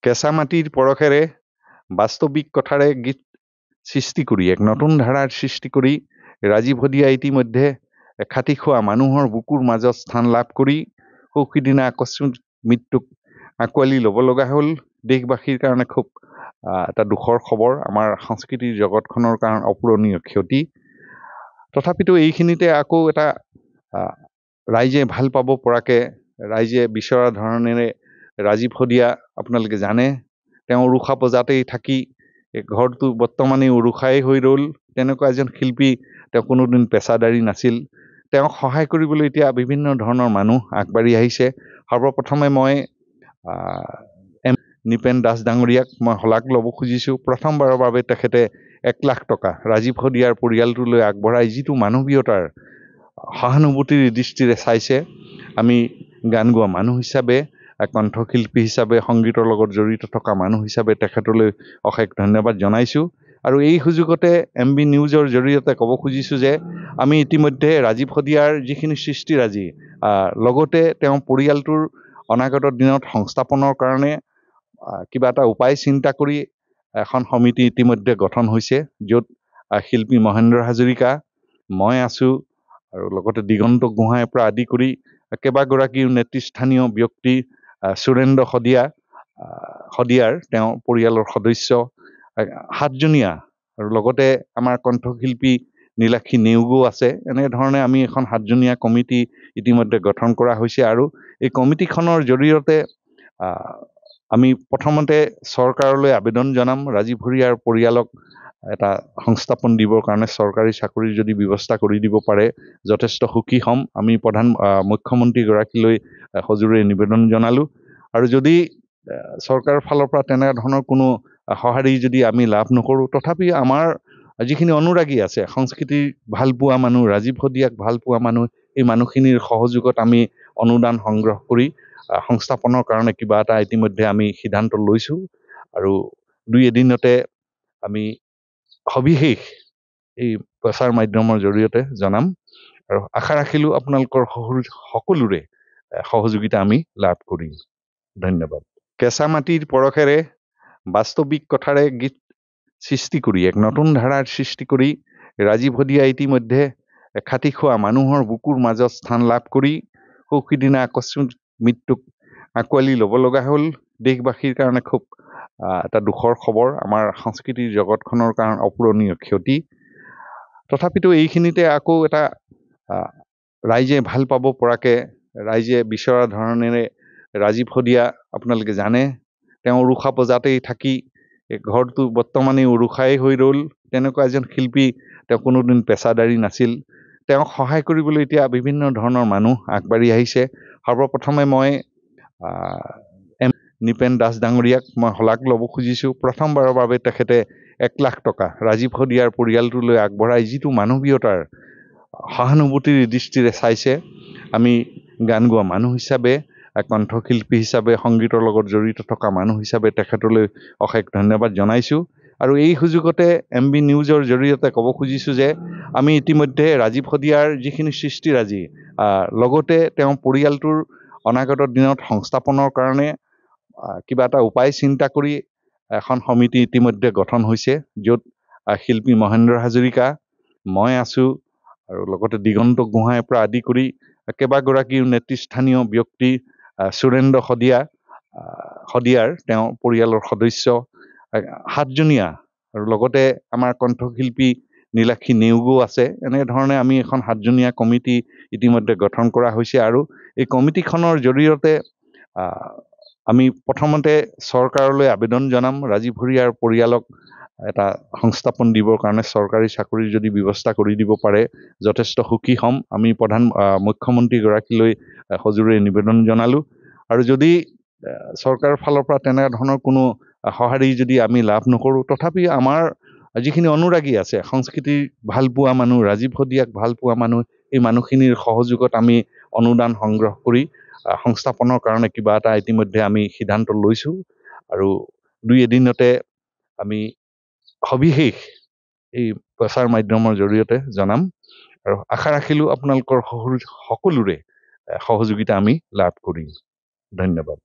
কেঁচা মাটিৰ পৰশেৰে বাস্তৱিক কথাৰে গীত সৃষ্টি কৰি এক নতুন ধাৰাৰ সৃষ্টি কৰি ৰাজীৱ হদিয়া ইতিমধ্যে খাটি খোৱা মানুহৰ বুকুৰ মাজত স্থান লাভ কৰি সৌসিদিনা আকস্মিক মৃত্যুক আঁকোৱালি ল'ব লগা হ'ল। দেশবাসীৰ কাৰণে খুব এটা দুখৰ খবৰ, আমাৰ সংস্কৃতিৰ জগতখনৰ কাৰণে অপূৰণীয় ক্ষতি। তথাপিতো এইখিনিতে আকৌ এটা ৰাইজে ভাল পাব পৰাকে, ৰাইজে বিচৰা ধৰণেৰে ৰাজীৱ হদিয়া আপোনালোকে জানে, তেওঁ উৰুষা পূজাতেই থাকি ঘৰটো বৰ্তমানে উৰুষাই হৈ ৰ'ল। তেনেকুৱা এজন শিল্পী, তেওঁ কোনোদিন পেছাদাৰী নাছিল। তেওঁক সহায় কৰিবলৈ এতিয়া বিভিন্ন ধৰণৰ মানুহ আগবাঢ়ি আহিছে। সৰ্বপ্ৰথমে মই নিপেন দাস ডাঙৰীয়াক মই শলাগ ল'ব খুজিছোঁ। প্ৰথমবাৰৰ বাবে তেখেতে 1 লাখ টকা ৰাজীৱ হদিয়াৰ পৰিয়ালটোলৈ আগবঢ়াই যিটো মানৱীয়তাৰ সহানুভূতিৰ দৃষ্টিৰে চাইছে। আমি গান গোৱা মানুহ হিচাপে, কণ্ঠশিল্পী হিচাপে, সংগীতৰ লগত জড়িত থকা মানুহ হিচাপে তেখেতলৈ অশেষ ধন্যবাদ জনাইছোঁ। আৰু এই সুযোগতে MB নিউজৰ জৰিয়তে ক'ব খুজিছোঁ যে আমি ইতিমধ্যে ৰাজীৱ হদিয়াৰ যিখিনি সৃষ্টিৰাজি, লগতে তেওঁ পৰিয়ালটোৰ অনাগত দিনত সংস্থাপনৰ কাৰণে কিবা এটা উপায় চিন্তা কৰি এখন সমিতি ইতিমধ্যে গঠন হৈছে, য'ত শিল্পী মহেন্দ্ৰ হাজৰিকা, মই আছোঁ, আৰু লগতে দিগন্ত গোহাঁইৰ পৰা আদি কৰি কেইবাগৰাকীও নেতৃস্থানীয় ব্যক্তি, সুৰেন্দ্ৰ হদিয়াৰ তেওঁ পৰিয়ালৰ সদস্য 7জনীয়া, আৰু লগতে আমাৰ কণ্ঠশিল্পী নীলাক্ষী নেওগো আছে। এনেধৰণে আমি এখন 7জনীয়া কমিটি ইতিমধ্যে গঠন কৰা হৈছে। আৰু এই কমিটিখনৰ জৰিয়তে আমি প্ৰথমতে চৰকাৰলৈ আবেদন জনাম, ৰাজীৱ হদিয়াৰ পৰিয়ালক এটা সংস্থাপন দিবৰ কাৰণে চৰকাৰী চাকৰিৰ যদি ব্যৱস্থা কৰি দিব পাৰে যথেষ্ট সুখী হ'ম। আমি মুখ্যমন্ত্ৰীগৰাকীলৈ সজোৰে নিবেদন জনালোঁ। আৰু যদি চৰকাৰৰ ফালৰ পৰা তেনেধৰণৰ কোনো সঁহাৰি যদি আমি লাভ নকৰোঁ, তথাপি আমাৰ যিখিনি অনুৰাগী আছে, সংস্কৃতিৰ ভাল পোৱা মানুহ, ৰাজীৱ হদিয়াক ভাল পোৱা মানুহ, এই মানুহখিনিৰ সহযোগত আমি অনুদান সংগ্ৰহ কৰি সংস্থাপনৰ কাৰণে কিবা এটা ইতিমধ্যে আমি সিদ্ধান্ত লৈছোঁ। আৰু 2 এদিনতে আমি সবিশেষ এই প্ৰচাৰ মাধ্যমৰ জৰিয়তে জনাম। আৰু আশা ৰাখিলোঁ আপোনালোকৰ সকলোৰে সহযোগিতা আমি লাভ কৰিম। ধন্যবাদ। কেঁচা মাটিৰ পৰশেৰে বাস্তৱিক কথাৰে গীত সৃষ্টি কৰি এক নতুন ধাৰাৰ সৃষ্টি কৰি ৰাজীৱ হদিয়া ইতিমধ্যে খাটি খোৱা মানুহৰ বুকুৰ মাজত স্থান লাভ কৰি সৌসিদিনা আকস্মিক মৃত্যুক আঁকোৱালি ল'ব লগা হ'ল। দেশবাসীৰ কাৰণে খুব এটা দুখৰ খবৰ, আমাৰ সংস্কৃতিৰ জগতখনৰ কাৰণে অপূৰণীয় ক্ষতি। তথাপিতো এইখিনিতে আকৌ এটা ৰাইজে ভাল পাব পৰাকে, ৰাইজে বিচৰা ধৰণেৰে ৰাজীৱ হদিয়া আপোনালোকে জানে, তেওঁ উৰুষা পূজাতেই থাকি ঘৰটো বৰ্তমানে উৰুষাই হৈ ৰ'ল। তেনেকুৱা এজন শিল্পী, তেওঁ কোনোদিন পেছাদাৰী নাছিল। তেওঁক সহায় কৰিবলৈ এতিয়া বিভিন্ন ধৰণৰ মানুহ আগবাঢ়ি আহিছে। সৰ্বপ্ৰথমে মই নিপেন দাস ডাঙৰীয়াক মই শলাগ ল'ব খুজিছোঁ। প্ৰথমবাৰৰ বাবে তেখেতে 1 লাখ টকা ৰাজীৱ হদিয়াৰ পৰিয়ালটোলৈ আগবঢ়াই যিটো মানৱীয়তাৰ সহানুভূতিৰ দৃষ্টিৰে চাইছে। আমি গান গোৱা মানুহ হিচাপে, কণ্ঠশিল্পী হিচাপে, সংগীতৰ লগত জড়িত থকা মানুহ হিচাপে তেখেতলৈ অশেষ ধন্যবাদ জনাইছোঁ। আৰু এই সুযোগতে MB নিউজৰ জৰিয়তে ক'ব খুজিছোঁ যে আমি ইতিমধ্যে ৰাজীৱ হদিয়াৰ যিখিনি সৃষ্টিৰাজি, লগতে তেওঁ পৰিয়ালটোৰ অনাগত দিনত সংস্থাপনৰ কাৰণে কিবা এটা উপায় চিন্তা কৰি এখন সমিতি ইতিমধ্যে গঠন হৈছে, য'ত শিল্পী মহেন্দ্ৰ হাজৰিকা, মই আছোঁ, আৰু লগতে দিগন্ত গোহাঁইৰ পৰা আদি কৰি কেইবাগৰাকীও নেতৃস্থানীয় ব্যক্তি, সুৰেন্দ্ৰ হদিয়াৰ তেওঁ পৰিয়ালৰ সদস্য 7জনীয়া, আৰু লগতে আমাৰ কণ্ঠশিল্পী নীলাক্ষী নেওগো আছে। এনেধৰণে আমি এখন 7জনীয়া কমিটি ইতিমধ্যে গঠন কৰা হৈছে। আৰু এই কমিটিখনৰ জৰিয়তে আমি প্ৰথমতে চৰকাৰলৈ আবেদন জনাম, ৰাজীৱ হদিয়াৰ পৰিয়ালক এটা সংস্থাপন দিবৰ কাৰণে চৰকাৰী চাকৰিৰ যদি ব্যৱস্থা কৰি দিব পাৰে যথেষ্ট সুখী হ'ম। আমি মুখ্যমন্ত্ৰীগৰাকীলৈ সজোৰে নিবেদন জনালোঁ। আৰু যদি চৰকাৰৰ ফালৰ পৰা তেনেধৰণৰ কোনো সঁহাৰি যদি আমি লাভ নকৰোঁ, তথাপি আমাৰ যিখিনি অনুৰাগী আছে, সংস্কৃতিৰ ভাল পোৱা মানুহ, ৰাজীৱ হদিয়াক ভাল পোৱা মানুহ, এই মানুহখিনিৰ সহযোগত আমি অনুদান সংগ্ৰহ কৰি সংস্থাপনৰ কাৰণে কিবা এটা ইতিমধ্যে আমি সিদ্ধান্ত লৈছোঁ। আৰু 2 এদিনতে আমি সবিশেষ এই প্ৰচাৰ মাধ্যমৰ জৰিয়তে জনাম। আৰু আশা ৰাখিলোঁ আপোনালোকৰ সকলোৰে সহযোগিতা আমি লাভ কৰিম। ধন্যবাদ।